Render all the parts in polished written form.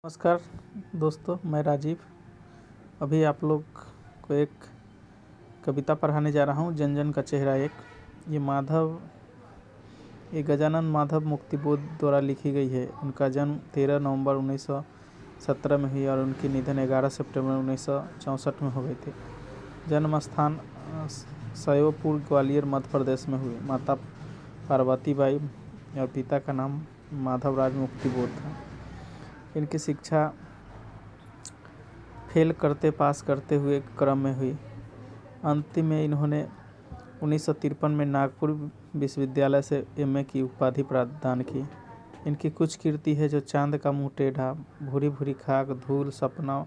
नमस्कार दोस्तों, मैं राजीव। अभी आप लोग को एक कविता पढ़ाने जा रहा हूँ, जन जन का चेहरा एक। ये गजानन माधव मुक्तिबोध द्वारा लिखी गई है। उनका जन्म 13 नवंबर 1917 में हुई और उनकी निधन 11 सितंबर 1964 में हो गई थी। जन्म स्थान सयोपुर, ग्वालियर, मध्य प्रदेश में हुई। माता पार्वती बाई और पिता का नाम माधव राज मुक्तिबोध था। इनकी शिक्षा फेल करते पास करते हुए क्रम में हुई। अंतिम में इन्होंने 1953 में नागपुर विश्वविद्यालय से एमए की उपाधि प्रदान की। इनकी कुछ कृति है जो चांद का मुँह टेढ़ा, भूरी भूरी खाक, धूल, सपना,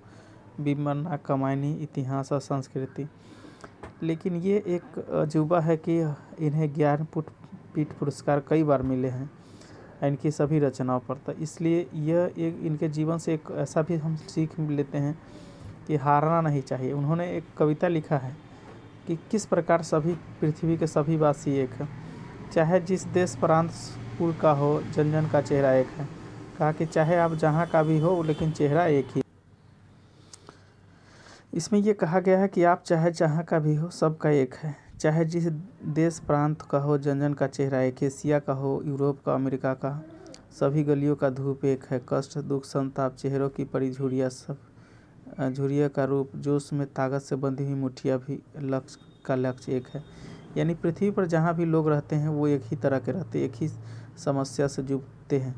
बिमरना, कमायनी, इतिहास और संस्कृति। लेकिन ये एक अजूबा है कि इन्हें ज्ञानपीठ पुरस्कार कई बार मिले हैं इनकी सभी रचनाओं पर। तो इसलिए यह एक इनके जीवन से एक ऐसा भी हम सीख लेते हैं कि हारना नहीं चाहिए। उन्होंने एक कविता लिखा है कि किस प्रकार सभी पृथ्वी के सभी वासी एक है, चाहे जिस देश प्रांत कुल का हो, जन जन का चेहरा एक है। कहा कि चाहे आप जहाँ का भी हो, लेकिन चेहरा एक ही। इसमें ये कहा गया है कि आप चाहे जहाँ का भी हो, सबका एक है। चाहे जिस देश प्रांत का हो, जन जन का चेहरा एक। एशिया का हो, यूरोप का, अमेरिका का, सभी गलियों का धूप एक है। कष्ट, दुख, संताप, चेहरों की पड़ी झुर्रियाँ, सब झुर्रिया का रूप, जोश में ताकत से बंधी हुई मुठ्ठियाँ भी लक्ष्य का लक्ष्य एक है। यानी पृथ्वी पर जहाँ भी लोग रहते हैं वो एक ही तरह के रहते, एक ही समस्या से जूझते हैं।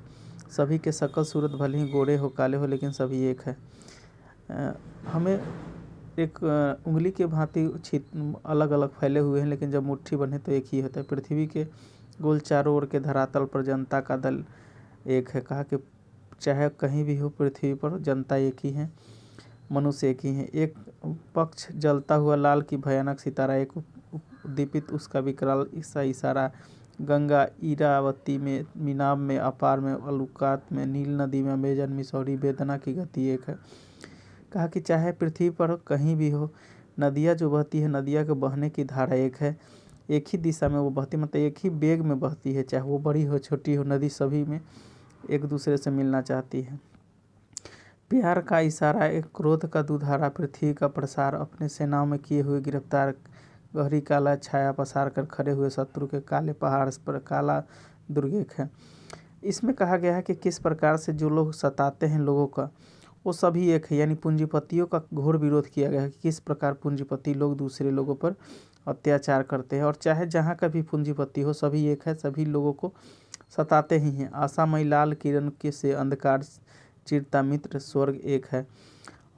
सभी के शकल सूरत भले ही गोरे हो, काले हो, लेकिन सभी एक है। हमें एक उंगली के भांति अलग अलग फैले हुए हैं, लेकिन जब मुट्ठी बने तो एक ही होता है। पृथ्वी के गोल चारों ओर के धरातल पर जनता का दल एक है। कहा कि चाहे कहीं भी हो, पृथ्वी पर जनता एक ही है, मनुष्य एक ही है। एक पक्ष जलता हुआ लाल की भयानक सितारा, एक उद्दीपित उसका विकराल इशारा। गंगा, इरावती में, मीनाब में, अपार में, अलुकात में, नील नदी में, अमेजन, मिसौरी, वेदना की गति एक है। कहा कि चाहे पृथ्वी पर कहीं भी हो, नदियाँ जो बहती है, नदियाँ के बहने की धारा एक है। एक ही दिशा में वो बहती, मतलब एक ही वेग में बहती है। चाहे वो बड़ी हो, छोटी हो, नदी सभी में एक दूसरे से मिलना चाहती है। प्यार का इशारा, एक क्रोध का दुधारा, पृथ्वी का प्रसार, अपने सेनाओं में किए हुए गिरफ्तार, गहरी काला छाया पसार कर खड़े हुए शत्रु के काले पहाड़ पर काला दुर्ग एक है। इसमें कहा गया है कि किस प्रकार से जो लोग सताते हैं लोगों का, वो सभी एक है। यानी पूंजीपतियों का घोर विरोध किया गया है कि किस प्रकार पूंजीपति लोग दूसरे लोगों पर अत्याचार करते हैं। और चाहे जहाँ का भी पूंजीपति हो, सभी एक है, सभी लोगों को सताते ही हैं। आशामयी लाल किरण के से अंधकार चिरता मित्र, स्वर्ग एक है।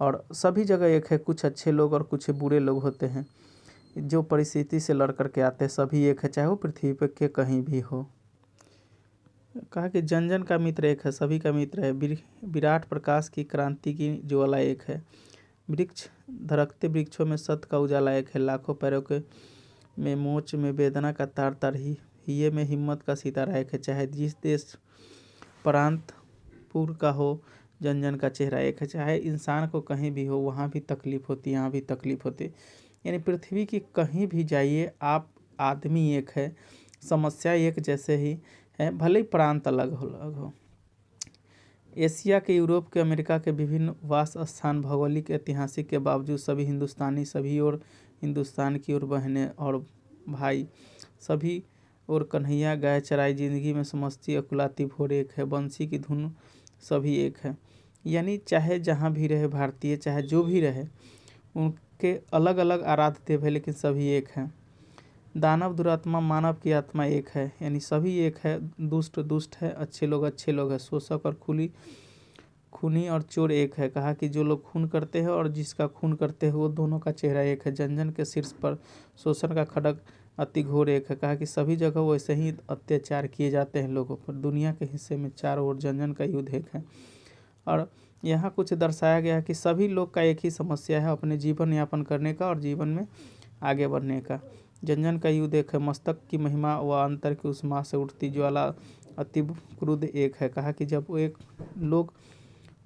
और सभी जगह एक है। कुछ अच्छे लोग और कुछ बुरे लोग होते हैं जो परिस्थिति से लड़ कर के आते हैं। सभी एक है, चाहे वो पृथ्वी पर के कहीं भी हो। कहा कि जन जन का मित्र एक है, सभी का मित्र है। विराट प्रकाश की क्रांति की ज्वाला एक है। वृक्ष धड़कते वृक्षों में सत्य का उजाला एक है। लाखों पैरों के में मोच में वेदना का तार तार ही हिये में हिम्मत का सितारा एक है। चाहे जिस देश प्रांत पूर्व का हो, जन जन का चेहरा एक है। चाहे इंसान को कहीं भी हो, वहाँ भी तकलीफ़ होती, यहाँ भी तकलीफ़ होती। यानी पृथ्वी की कहीं भी जाइए आप, आदमी एक है, समस्या एक जैसे ही है, भले ही प्रांत अलग हो। एशिया के, यूरोप के, अमेरिका के विभिन्न वास स्थान, भौगोलिक ऐतिहासिक के बावजूद सभी हिंदुस्तानी, सभी और हिंदुस्तान की ओर बहनें और भाई, सभी और कन्हैया गाय चराई, जिंदगी में समस्ती अकुलाती भोर एक है। बंसी की धुन सभी एक है। यानी चाहे जहाँ भी रहे भारतीय, चाहे जो भी रहे, उनके अलग अलग आराध्य देव है, लेकिन सभी एक हैं। दानव दुरात्मा, मानव की आत्मा एक है। यानी सभी एक है। दुष्ट दुष्ट है, अच्छे लोग है। शोषक और खूनी और चोर एक है। कहा कि जो लोग खून करते हैं और जिसका खून करते हैं, वो दोनों का चेहरा एक है। जन जन के शीर्ष पर शोषण का खड्ग अति घोर एक है। कहा कि सभी जगह वैसे ही अत्याचार किए जाते हैं लोगों पर। दुनिया के हिस्से में चारों ओर जन जन का युद्ध एक है। और यहाँ कुछ दर्शाया गया है कि सभी लोग का एक ही समस्या है, अपने जीवन यापन करने का और जीवन में आगे बढ़ने का। जन जन का युद्ध एक है। मस्तक की महिमा व अंतर की उष्मा से उठती ज्वाला अति क्रुद्ध एक है। कहा कि जब वो एक लोग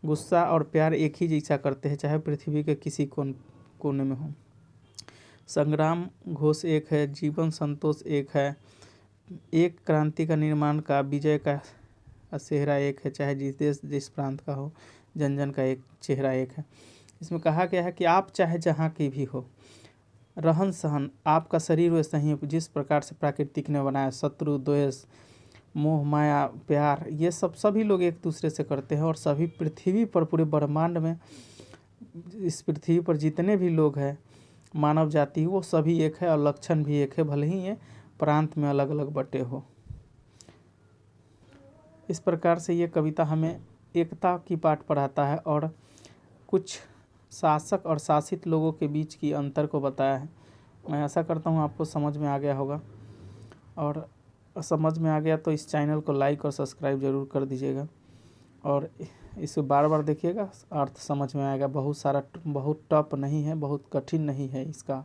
गुस्सा और प्यार एक ही जैसा करते हैं, चाहे पृथ्वी के किसी कोने में हो। संग्राम घोष एक है, जीवन संतोष एक है। एक क्रांति का निर्माण का, विजय का सेहरा एक है, चाहे जिस देश जिस प्रांत का हो। जन जन का एक चेहरा एक है। इसमें कहा गया है कि आप चाहे जहाँ की भी हो, रहन सहन आपका शरीर वैसा ही जिस प्रकार से प्राकृतिक ने बनाया, शत्रु द्वेष मोह माया प्यार ये सब सभी लोग एक दूसरे से करते हैं। और सभी पृथ्वी पर पूरे ब्रह्मांड में इस पृथ्वी पर जितने भी लोग हैं मानव जाति वो सभी एक है और लक्षण भी एक है, भले ही ये प्रांत में अलग अलग बटे हो। इस प्रकार से ये कविता हमें एकता की पाठ पढ़ाता है और कुछ शासक और शासित लोगों के बीच की अंतर को बताया है। मैं आशा करता हूँ आपको समझ में आ गया होगा, और समझ में आ गया तो इस चैनल को लाइक और सब्सक्राइब ज़रूर कर दीजिएगा और इसे बार बार देखिएगा, अर्थ समझ में आएगा। बहुत टफ नहीं है, बहुत कठिन नहीं है इसका